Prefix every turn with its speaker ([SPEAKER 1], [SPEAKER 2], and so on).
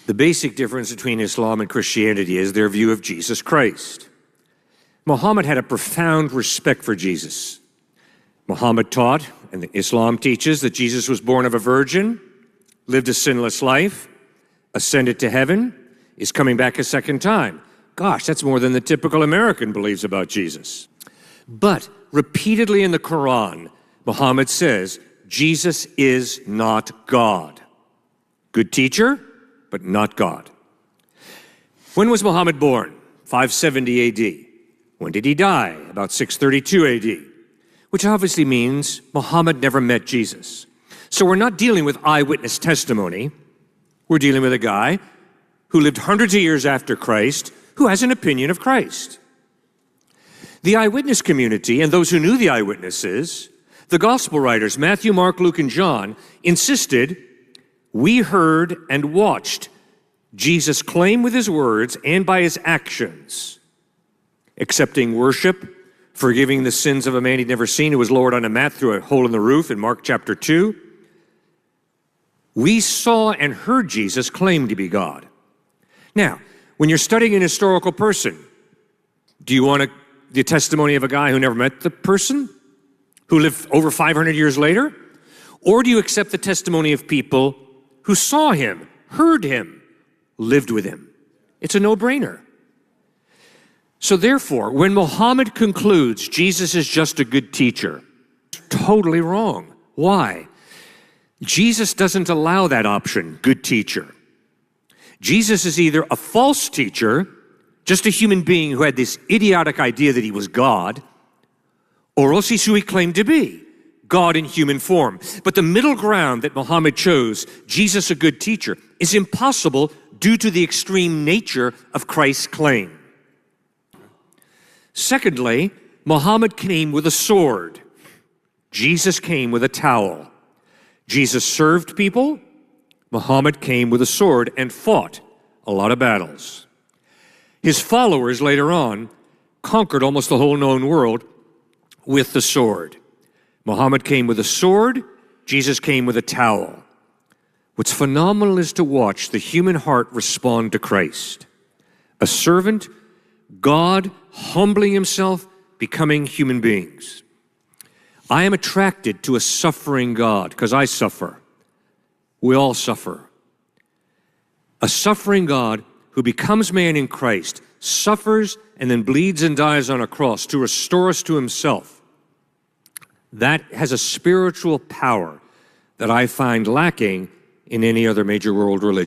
[SPEAKER 1] The basic difference between Islam and Christianity is their view of Jesus Christ. Muhammad had a profound respect for Jesus. Muhammad taught, and Islam teaches, that Jesus was born of a virgin, lived a sinless life, ascended to heaven, is coming back a second time. Gosh, that's more than the typical American believes about Jesus. But repeatedly in the Quran, Muhammad says, Jesus is not God. Good teacher, but not God. When was Muhammad born? 570 AD. When did he die? About 632 AD. Which obviously means Muhammad never met Jesus. So we're not dealing with eyewitness testimony. We're dealing with a guy who lived hundreds of years after Christ, who has an opinion of Christ. The eyewitness community and those who knew the eyewitnesses, the gospel writers, Matthew, Mark, Luke, and John, insisted, we heard and watched Jesus claim with his words and by his actions, accepting worship, forgiving the sins of a man he'd never seen who was lowered on a mat through a hole in the roof in Mark chapter 2. We saw and heard Jesus claim to be God. Now, when you're studying an historical person, do you want the testimony of a guy who never met the person, who lived over 500 years later? Or do you accept the testimony of people who saw him, heard him, lived with him? It's a no-brainer. So therefore, when Muhammad concludes Jesus is just a good teacher, totally wrong. Why? Jesus doesn't allow that option, good teacher. Jesus is either a false teacher, just a human being who had this idiotic idea that he was God, or else he's who he claimed to be, God in human form. But the middle ground that Muhammad chose, Jesus a good teacher, is impossible due to the extreme nature of Christ's claim. Secondly, Muhammad came with a sword. Jesus came with a towel. Jesus served people. Muhammad came with a sword and fought a lot of battles. His followers later on conquered almost the whole known world with the sword. Muhammad came with a sword. Jesus came with a towel. What's phenomenal is to watch the human heart respond to Christ. A servant, God humbling himself, becoming human beings. I am attracted to a suffering God because I suffer. We all suffer. A suffering God who becomes man in Christ, suffers and then bleeds and dies on a cross to restore us to himself. That has a spiritual power that I find lacking in any other major world religion.